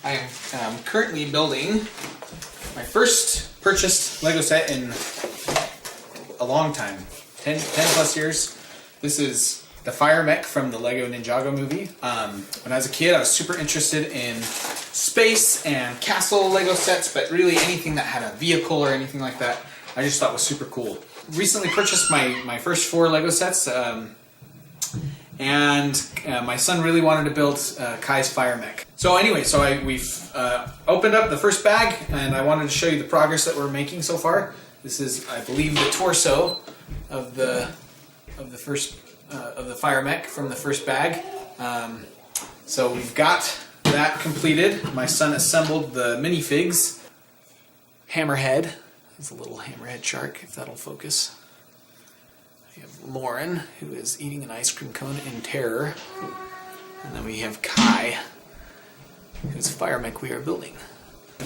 I am currently building my first purchased Lego set in a long time, 10 plus years. This is the Fire Mech from the Lego Ninjago movie. When I was a kid, I was super interested in space and castle Lego sets, but really anything that had a vehicle or anything like that, I just thought was super cool. Recently purchased my first 4 Lego sets, and my son really wanted to build Kai's Fire Mech. So anyway, we've opened up the first bag, and I wanted to show you the progress that we're making so far. This is, I believe, the torso of the Fire Mech from the first bag. So we've got that completed. My son assembled the minifigs. Hammerhead. There's a little hammerhead shark, if that'll focus. We have Lauren, who is eating an ice cream cone in terror. And then we have Kai, whose Fire Mech we are building.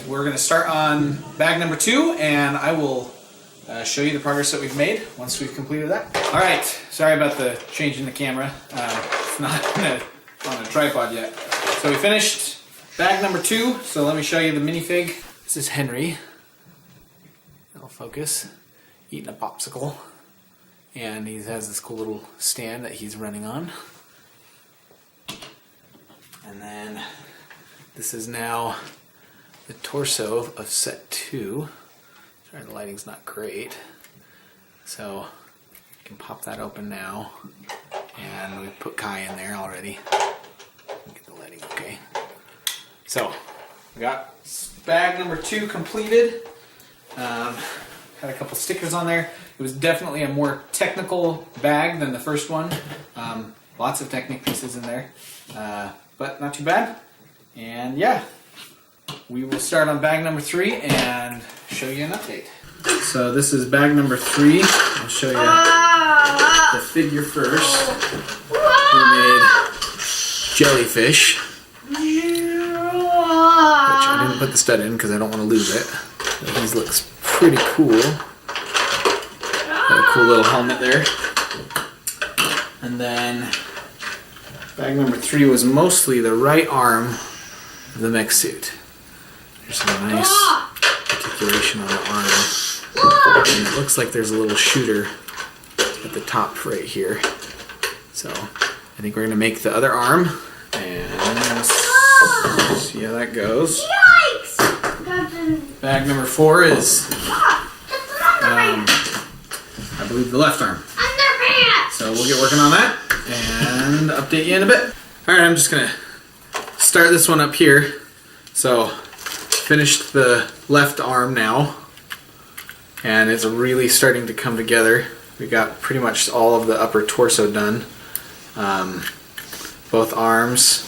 We're going to start on bag number 2, and I will show you the progress that we've made once we've completed that. Alright, sorry about the change in the camera. It's not on a tripod yet. So we finished bag number 2, so let me show you the minifig. This is Henry. It'll focus. Eating a popsicle. And he has this cool little stand that he's running on. And then this is now the torso of set 2. Sorry, the lighting's not great. So you can pop that open now. And we put Kai in there already. Get the lighting okay. So we got bag number 2 completed. Had a couple stickers on there. It was definitely a more technical bag than the first one. Lots of Technic pieces in there, but not too bad. And yeah, we will start on bag number 3 and show you an update. So this is bag number 3. I'll show you the figure first. We made Jellyfish, which I didn't put the stud in because I don't want to lose it. But he looks pretty cool. Got a cool little helmet there. And then bag number 3 was mostly the right arm of the mech suit. There's some nice articulation on the arm. And it looks like there's a little shooter at the top right here. So I think we're going to make the other arm. And see how that goes. Bag number 4 is I believe the left arm. So we'll get working on that and update you in a bit. Alright, I'm just going to start this one up here. So finished the left arm now, and it's really starting to come together. We got pretty much all of the upper torso done. Both arms,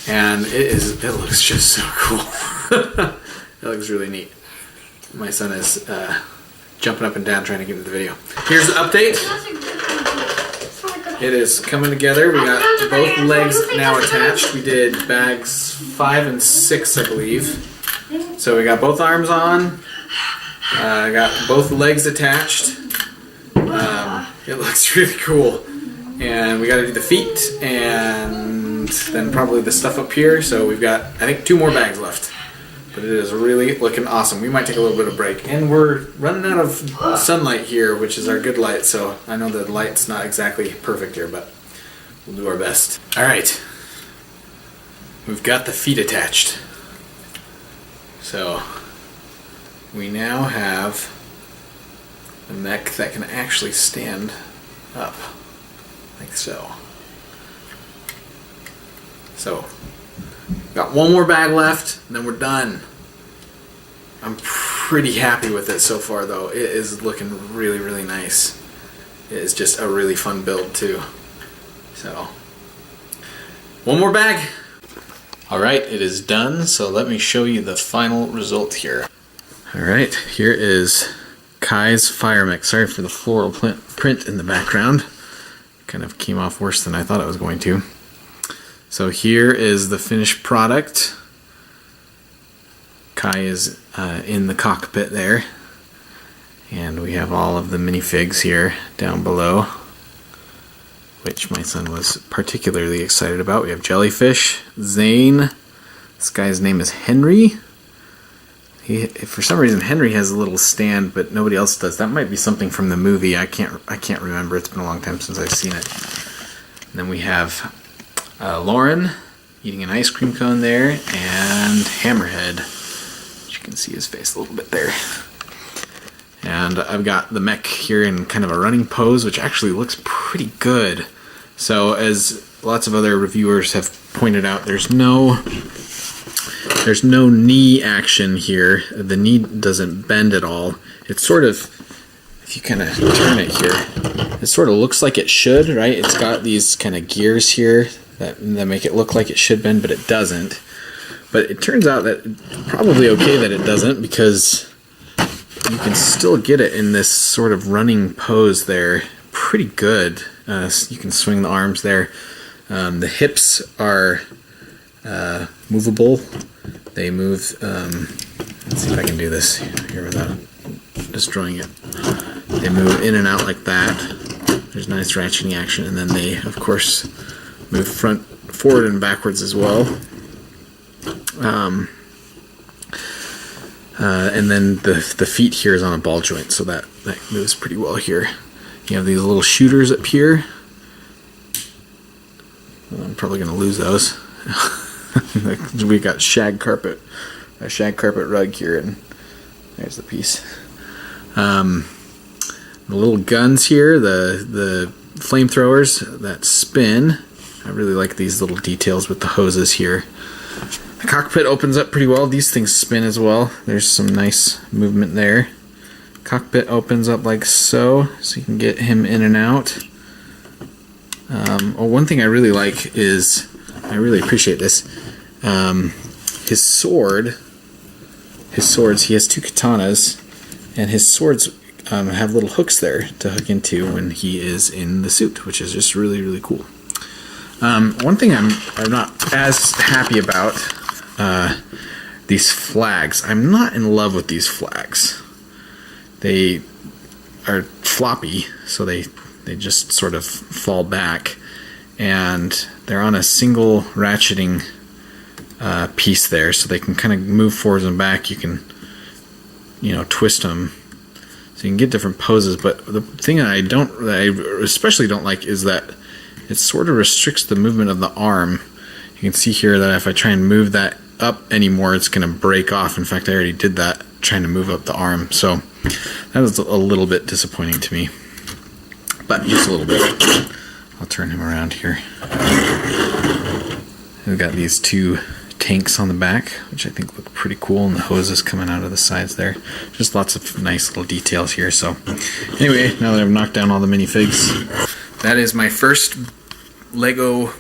and it looks just so cool. It looks really neat. My son is jumping up and down trying to get into the video. Here's the update. It is coming together. We got both legs now attached. We did bags 5 and 6, I believe. So we got both arms on. Got both legs attached. It looks really cool. And we got to do the feet and then probably the stuff up here. So we've got, I think, 2 more bags left. But it is really looking awesome. We might take a little bit of break. And we're running out of sunlight here, which is our good light. So I know the light's not exactly perfect here, but we'll do our best. Alright. We've got the feet attached. So we now have a mech that can actually stand up. Like so. So got 1 more bag left, and then we're done. I'm pretty happy with it so far, though. It is looking really, really nice. It is just a really fun build, too. So, 1 more bag. Alright, it is done, so let me show you the final result here. Alright, here is Kai's Fire Mech. Sorry for the floral print in the background. Kind of came off worse than I thought it was going to. So here is the finished product. Kai is in the cockpit there. And we have all of the minifigs here down below, which my son was particularly excited about. We have Jellyfish, Zane, This guy's name is Henry. For some reason, Henry has a little stand, but nobody else does. That might be something from the movie. I can't remember. It's been a long time since I've seen it. And then we have Lauren eating an ice cream cone there, and Hammerhead. You can see his face a little bit there. And I've got the Mech here in kind of a running pose, which actually looks pretty good. So as lots of other reviewers have pointed out, there's no knee action here. The knee doesn't bend at all. It's sort of, if you kind of turn it here, it sort of looks like it should, right? It's got these kind of gears here that make it look like it should bend, but it doesn't. But it turns out that it's probably okay that it doesn't, because you can still get it in this sort of running pose there. Pretty good. You can swing the arms there. The hips are movable. They move. Let's see if I can do this here without destroying it. They move in and out like that. There's nice ratcheting action, and then they, of course, move forward and backwards as well. And then the feet here is on a ball joint, so that moves pretty well here. You have these little shooters up here. I'm probably going to lose those. We got a shag carpet rug here, and there's the piece. The little guns here, the flamethrowers that spin. I really like these little details with the hoses here. The cockpit opens up pretty well. These things spin as well. There's some nice movement there. Cockpit opens up like so you can get him in and out. One thing I really like is, I really appreciate this, his swords, he has two katanas, and his swords have little hooks there to hook into when he is in the suit, which is just really, really cool. One thing I'm not as happy about, these flags. I'm not in love with these flags. They are floppy, so they just sort of fall back, and they're on a single ratcheting piece there, so they can kind of move forwards and back. You can, twist them, so you can get different poses. But the thing that I especially don't like is that it sort of restricts the movement of the arm. You can see here that if I try and move that up anymore, it's going to break off. In fact, I already did that trying to move up the arm, so that was a little bit disappointing to me, but just a little bit. I'll turn him around here. We've got these two tanks on the back, which I think look pretty cool, and the hoses coming out of the sides there. Just lots of nice little details here. So anyway, now that I've knocked down all the minifigs, that is my first Lego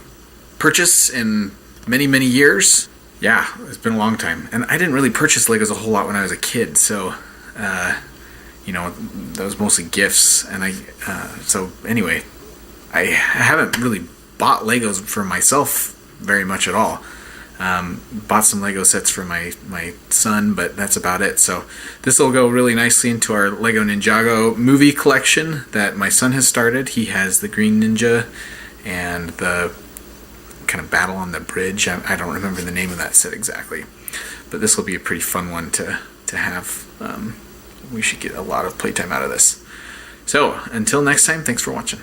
purchase in many, many years. Yeah, it's been a long time, and I didn't really purchase Legos a whole lot when I was a kid, so that was mostly gifts. And so anyway, I haven't really bought Legos for myself very much at all. Bought some Lego sets for my son, but that's about it. So this will go really nicely into our Lego Ninjago movie collection that my son has started. He has the Green Ninja and the kind of battle on the bridge. I don't remember the name of that set exactly, but this will be a pretty fun one to have. We should get a lot of playtime out of this. So until next time, thanks for watching.